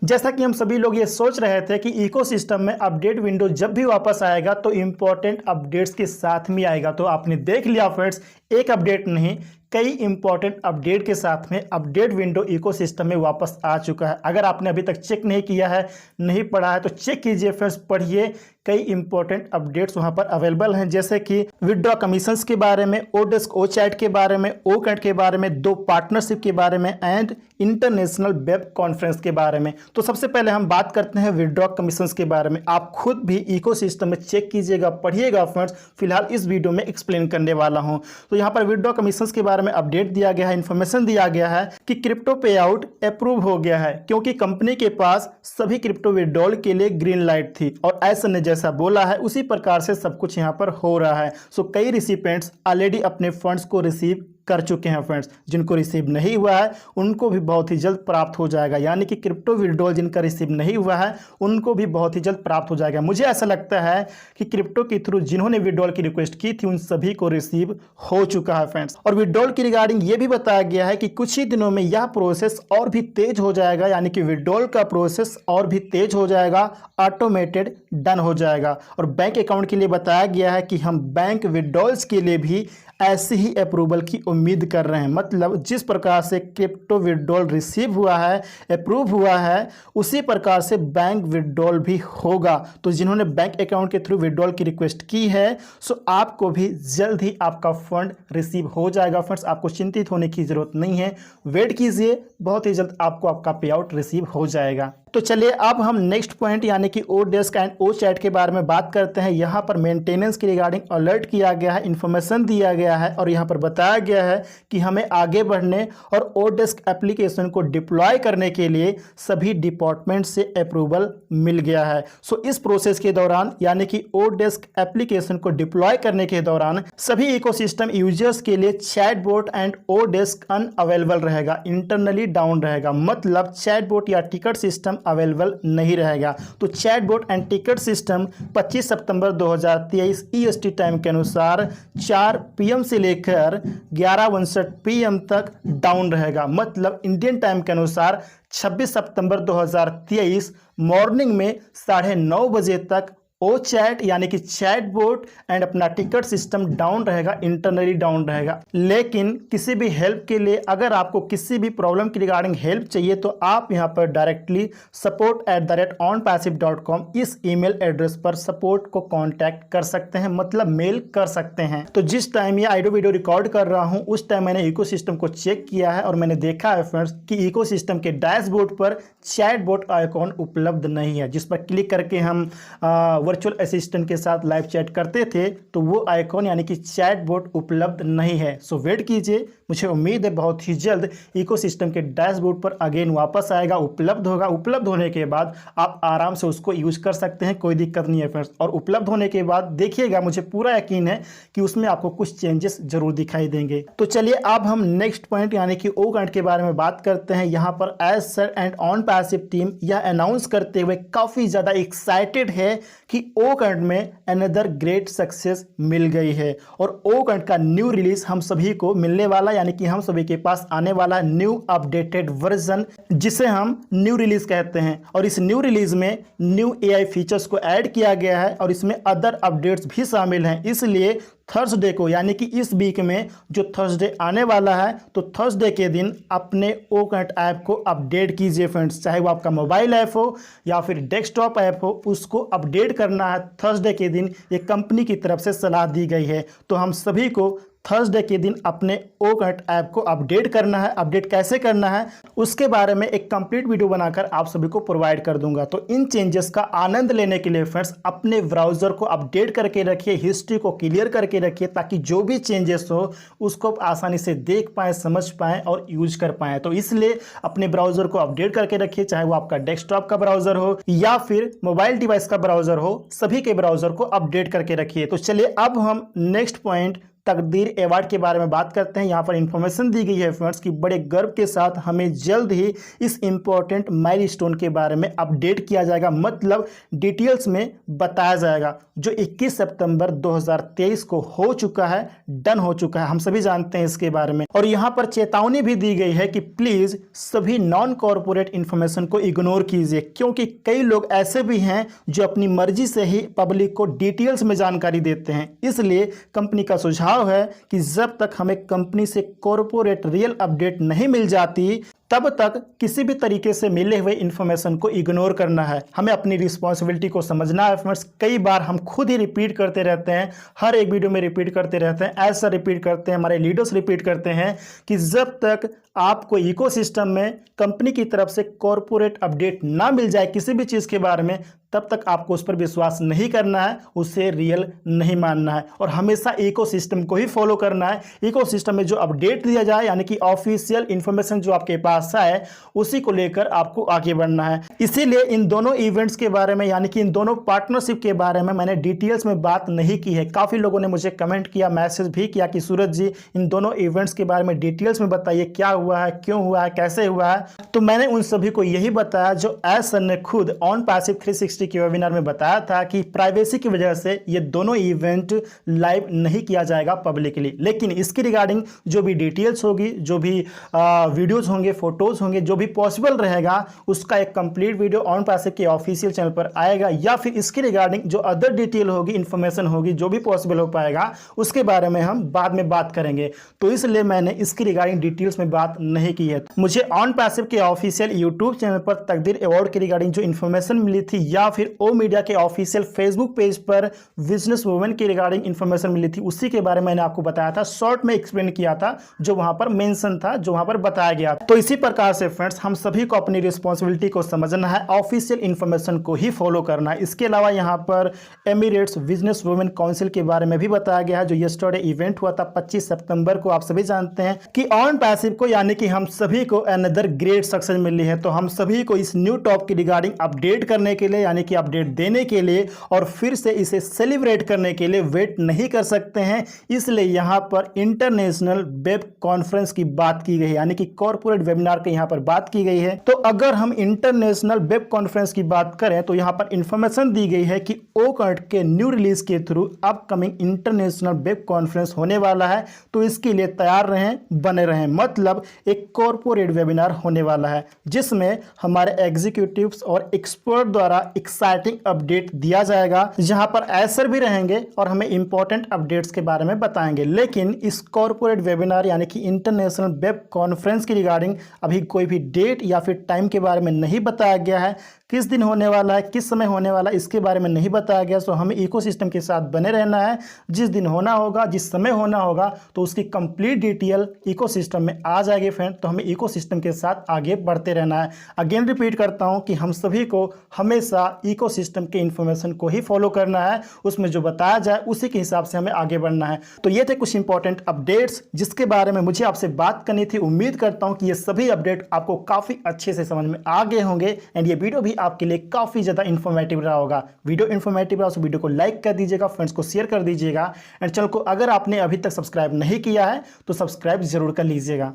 जैसा कि हम सभी लोग ये सोच रहे थे कि इकोसिस्टम में अपडेट विंडो जब भी वापस आएगा तो इंपॉर्टेंट अपडेट्स के साथ में आएगा, तो आपने देख लिया फ्रेंड्स, एक अपडेट नहीं कई इंपॉर्टेंट अपडेट के साथ में अपडेट विंडो इकोसिस्टम में वापस आ चुका है। अगर आपने अभी तक चेक नहीं किया है, नहीं पढ़ा है तो चेक कीजिए फ्रेंड्स, पढ़िए। कई इंपॉर्टेंट अपडेट्स वहां पर अवेलेबल हैं, जैसे कि विड्रॉ कमीशंस के बारे में, ओडेस्क ओ चैट के बारे में, ओ कैट के बारे में, 2 पार्टनरशिप के बारे में एंड इंटरनेशनल वेब कॉन्फ्रेंस के बारे में। तो सबसे पहले हम बात करते हैं विड्रॉ कमीशंस के बारे में। आप खुद भी इकोसिस्टम में चेक कीजिएगा, पढ़िएगा फ्रेंड्स। फिलहाल इस वीडियो में एक्सप्लेन करने वाला हूं। तो यहाँ पर विड्रॉ कमीशंस के बारे में अपडेट दिया गया है, इन्फॉर्मेशन दिया गया है कि क्रिप्टो पे आउट अप्रूव हो गया है, क्योंकि कंपनी के पास सभी क्रिप्टो विड्रॉल के लिए ग्रीन लाइट थी और ऐसा ने जैसा बोला है उसी प्रकार से सब कुछ यहाँ पर हो रहा है। सो कई रिसिपेंट्स ऑलरेडी अपने फंड्स को रिसीव कर चुके हैं फ्रेंड्स। जिनको रिसीव नहीं हुआ है उनको भी बहुत ही जल्द प्राप्त हो जाएगा, यानी कि क्रिप्टो विड्रॉल जिनका रिसीव नहीं हुआ है उनको भी बहुत ही जल्द प्राप्त हो जाएगा। मुझे ऐसा लगता है कि क्रिप्टो के थ्रू जिन्होंने विड्रॉल की रिक्वेस्ट की थी उन सभी को रिसीव हो चुका है फ्रेंड्स। और विड्रॉल की रिगार्डिंग ये भी बताया गया है कि कुछ ही दिनों में यह प्रोसेस और भी तेज हो जाएगा, यानी कि विड्रॉल का प्रोसेस और भी तेज हो जाएगा, ऑटोमेटेड डन हो जाएगा। और बैंक अकाउंट के लिए बताया गया है कि हम बैंक विड्रॉल्स के लिए भी ऐसी ही अप्रूवल की उम्मीद कर रहे हैं। मतलब जिस प्रकार से क्रिप्टो विड्रॉल रिसीव हुआ है, अप्रूव हुआ है, उसी प्रकार से बैंक विड्रॉल भी होगा। तो जिन्होंने बैंक अकाउंट के थ्रू विड्रॉल की रिक्वेस्ट की है सो आपको भी जल्द ही आपका फंड रिसीव हो जाएगा फ्रेंड्स। आपको चिंतित होने की जरूरत नहीं है, वेट कीजिए, बहुत ही जल्द आपको आपका पे आउट रिसीव हो जाएगा। तो चलिए अब हम नेक्स्ट पॉइंट यानी कि ओडेस्क एंड ओ चैट के बारे में बात करते हैं। यहाँ पर मेंटेनेंस के रिगार्डिंग अलर्ट किया गया है, इन्फॉर्मेशन दिया गया है और यहाँ पर बताया गया है कि हमें आगे बढ़ने और ओडेस्क एप्लीकेशन को डिप्लॉय करने के लिए सभी डिपार्टमेंट से अप्रूवल मिल गया है। सो इस प्रोसेस के दौरान यानी कि ओडेस्क एप्लीकेशन को डिप्लॉय करने के दौरान सभी इकोसिस्टम यूजर्स के लिए चैटबॉट एंड ओडेस्क अनअवेलेबल रहेगा, इंटरनली डाउन रहेगा। मतलब चैटबॉट या टिकट सिस्टम अवेलेबल नहीं रहेगा। तो chatbot and ticket system 25 September 2023 EST time के अनुसार 4 पीएम से लेकर 11:59 पीएम तक डाउन रहेगा। मतलब इंडियन टाइम के अनुसार 26 सितंबर 2023 मॉर्निंग में 9:30 बजे तक ओ चैट यानी कि चैटबॉट एंड अपना टिकट सिस्टम डाउन रहेगा, इंटरनली डाउन रहेगा। लेकिन किसी भी हेल्प के लिए अगर आपको किसी भी प्रॉब्लम की रिगार्डिंग हेल्प चाहिए तो आप यहां पर डायरेक्टली support@onpassive.com इस ईमेल एड्रेस पर सपोर्ट को कांटेक्ट कर सकते हैं, मतलब मेल कर सकते हैं। तो जिस टाइम ये ऑडियो वीडियो रिकॉर्ड कर रहा हूं उस टाइम मैंने इकोसिस्टम को चेक किया है और मैंने देखा है फ्रेंड्स कि इकोसिस्टम के डैशबोर्ड पर चैटबॉट आइकॉन उपलब्ध नहीं है। जिस पर क्लिक करके हम वर्चुअल असिस्टेंट के साथ लाइव चैट करते थे तो वो आइकॉन यानी कि चैटबॉट उपलब्ध नहीं है। सो वेट कीजिए, मुझे उम्मीद है बहुत ही जल्द इकोसिस्टम के डैशबोर्ड पर अगेन वापस आएगा, उपलब्ध होगा। उपलब्ध होने के बाद आप आराम से उसको यूज कर सकते हैं, कोई दिक्कत नहीं है फ्रेंड्स। और उपलब्ध होने के बाद देखिएगा, मुझे पूरा यकीन है कि उसमें आपको कुछ चेंजेस जरूर दिखाई देंगे। तो चलिए अब हम नेक्स्ट पॉइंट यानी कि ओ कैट के बारे में बात करते हैं। यहाँ पर Acer and on passive team यह अनाउंस करते हुए काफी ज्यादा एक्साइटेड है कि ओ कैट में अनदर ग्रेट सक्सेस मिल गई है और ओ कैट का न्यू रिलीज हम सभी को मिलने वाला, यानी कि हम सभी के पास आने वाला न्यू अपडेटेड वर्जन, जिसे हम न्यू रिलीज कहते हैं। और इस न्यू रिलीज में न्यू एआई फीचर्स को ऐड किया गया है और इसमें अदर अपडेट्स भी शामिल हैं। इसलिए थर्सडे को यानी कि इस वीक में जो थर्सडे आने वाला है तो थर्सडे के दिन अपने ओ कैट ऐप को अपडेट कीजिए फ्रेंड्स, चाहे वो आपका मोबाइल ऐप हो या फिर डेस्कटॉप ऐप हो, उसको अपडेट करना है थर्सडे के दिन। ये कंपनी की तरफ से सलाह दी गई है। तो हम सभी को थर्सडे के दिन अपने ओ कैट ऐप को अपडेट करना है। अपडेट कैसे करना है उसके बारे में एक कंप्लीट वीडियो बनाकर आप सभी को प्रोवाइड कर दूंगा। तो इन चेंजेस का आनंद लेने के लिए फ्रेंड्स अपने ब्राउजर को अपडेट करके रखिए, हिस्ट्री को क्लियर करके रखिए, ताकि जो भी चेंजेस हो उसको आप आसानी से देख पाएँ, समझ पाएँ और यूज कर पाएँ। तो इसलिए अपने ब्राउजर को अपडेट करके रखिए, चाहे वो आपका डेस्कटॉप का ब्राउजर हो या फिर मोबाइल डिवाइस का ब्राउजर हो, सभी के ब्राउजर को अपडेट करके रखिए। तो चलिए अब हम नेक्स्ट पॉइंट तकदीर अवार्ड के बारे में बात करते हैं। यहाँ पर इंफॉर्मेशन दी गई है फ्रेंड्स कि बड़े गर्व के साथ हमें जल्द ही इस इंपॉर्टेंट माइलस्टोन के बारे में अपडेट किया जाएगा, मतलब डिटेल्स में बताया जाएगा, जो 21 सितंबर 2023 को हो चुका है, डन हो चुका है। हम सभी जानते हैं इसके बारे में। और यहाँ पर चेतावनी भी दी गई है कि प्लीज सभी नॉन कॉर्पोरेट इंफॉर्मेशन को इग्नोर कीजिए, क्योंकि कई लोग ऐसे भी हैं जो अपनी मर्जी से ही पब्लिक को डिटेल्स में जानकारी देते हैं। इसलिए कंपनी का सुझाव है कि जब तक हमें कंपनी से कॉर्पोरेट रियल अपडेट नहीं मिल जाती, तब तक किसी भी तरीके से मिले हुए इंफॉर्मेशन को इग्नोर करना है। हमें अपनी रिस्पॉन्सिबिलिटी को समझना है फ्रेंड्स। कई बार हम खुद ही रिपीट करते रहते हैं, हर एक वीडियो में रिपीट करते रहते हैं, ऐसा रिपीट करते हैं, हमारे लीडर्स रिपीट करते हैं कि जब तक आपको इकोसिस्टम में कंपनी की तरफ से कॉर्पोरेट अपडेट ना मिल जाए किसी भी चीज़ के बारे में, तब तक आपको उस पर विश्वास नहीं करना है, उसे रियल नहीं मानना है और हमेशा इकोसिस्टम को ही फॉलो करना है। इकोसिस्टम में जो अपडेट दिया जाए, यानी कि ऑफिशियल इंफॉर्मेशन जो आपके पास है, उसी को लेकर आपको आगे बढ़ना है। इसीलिए इन दोनों इवेंट्स के बारे में, यानी कि इन दोनों पार्टनरशिप के बारे में मैंने डिटेल्स में बात नहीं की है। काफ़ी लोगों ने मुझे कमेंट किया, मैसेज भी किया कि सूरज जी इन दोनों इवेंट्स के बारे में डिटेल्स में बताइए, क्या हुआ है, क्यों हुआ है, कैसे हुआ है। तो मैंने उन सभी को यही बताया जो एस सर ने खुद ऑन पैसिव 360 के वेबिनार में बताया था कि प्राइवेसी की वजह से ये दोनों इवेंट लाइव नहीं किया जाएगा पब्लिकली। लेकिन इसकी रिगार्डिंग जो भी डिटेल्स होगी, जो भी वीडियोस होंगे, फोटोज होंगे, जो भी पॉसिबल रहेगा, उसका एक कंप्लीट वीडियो ऑन पैसिव के ऑफिशियल चैनल पर आएगा, या फिर इसकी रिगार्डिंग जो अदर डिटेल होगी, इंफॉर्मेशन होगी, जो भी पॉसिबल हो पाएगा, उसके बारे में हम बाद में बात करेंगे। तो इसलिए मैंने इसकी रिगार्डिंग डिटेल्स में बात नहीं की है। मुझे ऑन पैसिव के ऑफिशियल यूट्यूब चैनल पर तकदीर अवार्ड की रिगार्डिंग जो इन्फॉर्मेशन मिली थी, या फिर ओ मीडिया के ऑफिशियल फेसबुक पेज पर बिजनेस वुमेन की रिगार्डिंग इन्फॉर्मेशन मिली थी, उसी के बारे में मैंने आपको बताया था, शॉर्ट में एक्सप्लेन किया था, जो वहां पर मेंशन था, जो वहां पर बताया गया था। तो इसी प्रकार से फ्रेंड्स हम सभी को अपनी रिस्पॉन्सिबिलिटी को समझना है, ऑफिशियल इन्फॉर्मेशन को ही फॉलो करना है। इसके अलावा यहाँ पर एमिरेट्स बिजनेस वुमेन काउंसिल के बारे में भी बताया गया है, जो यस्टरडे इवेंट हुआ था 25 सितंबर को। आप सभी जानते हैं कि ऑन पैसिव को, यानी कि हम सभी को अनदर ग्रेट सक्सेस मिली है। तो हम सभी को इस न्यू टॉप की रिगार्डिंग अपडेट करने के लिए, यानी कि अपडेट देने के लिए और फिर से इसे सेलिब्रेट करने के लिए वेट नहीं कर सकते हैं। इसलिए यहां पर इंटरनेशनल वेब कॉन्फ्रेंस की बात की गई है, यानी कि कॉर्पोरेट वेबिनार की यहां पर बात की गई है। तो अगर हम इंटरनेशनल वेब कॉन्फ्रेंस की बात करें तो यहां पर इंफॉर्मेशन दी गई है कि ओकर्ट के न्यू रिलीज के through upcoming international web conference होने वाला है। तो इसके लिए तैयार रहें, बने रहें, मतलब एक कॉर्पोरेट वेबिनार होने वाला है, जिसमें हमारे एग्जीक्यूटिव्स और एक्सपर्ट द्वारा एक्साइटिंग अपडेट दिया जाएगा, जहां पर एसर भी रहेंगे और हमें इंपॉर्टेंट अपडेट्स के बारे में बताएंगे। लेकिन इस कॉर्पोरेट वेबिनार यानी कि इंटरनेशनल वेब कॉन्फ्रेंस की रिगार्डिंग अभी कोई भी डेट या फिर टाइम के बारे में नहीं बताया गया है, किस दिन होने वाला है, किस समय होने वाला है, इसके बारे में नहीं बताया गया। सो हमें इकोसिस्टम के साथ बने रहना है। जिस दिन होना होगा, जिस समय होना होगा, तो उसकी कंप्लीट डिटेल इकोसिस्टम में आ जाएगी फ्रेंड। तो हमें इकोसिस्टम के साथ आगे बढ़ते रहना है। अगेन रिपीट करता हूं कि हम सभी को हमेशा इकोसिस्टम के इंफॉर्मेशन को ही फॉलो करना है, उसमें जो बताया जाए उसी के हिसाब से हमें आगे बढ़ना है। तो ये थे कुछ इंपॉर्टेंट अपडेट्स जिसके बारे में मुझे आपसे बात करनी थी। उम्मीद करता हूं कि ये सभी अपडेट आपको काफी अच्छे से समझ में आ गए होंगे एंड ये वीडियो भी आपके लिए काफी ज्यादा इंफॉर्मेटिव रहा होगा। वीडियो इंफॉर्मेटिव रहा तो वीडियो को लाइक कर दीजिएगा, फ्रेंड्स को शेयर कर दीजिएगा एंड चैनल को अगर आपने अभी तक सब्सक्राइब नहीं किया है तो सब्सक्राइब जरूर कर लीजिएगा।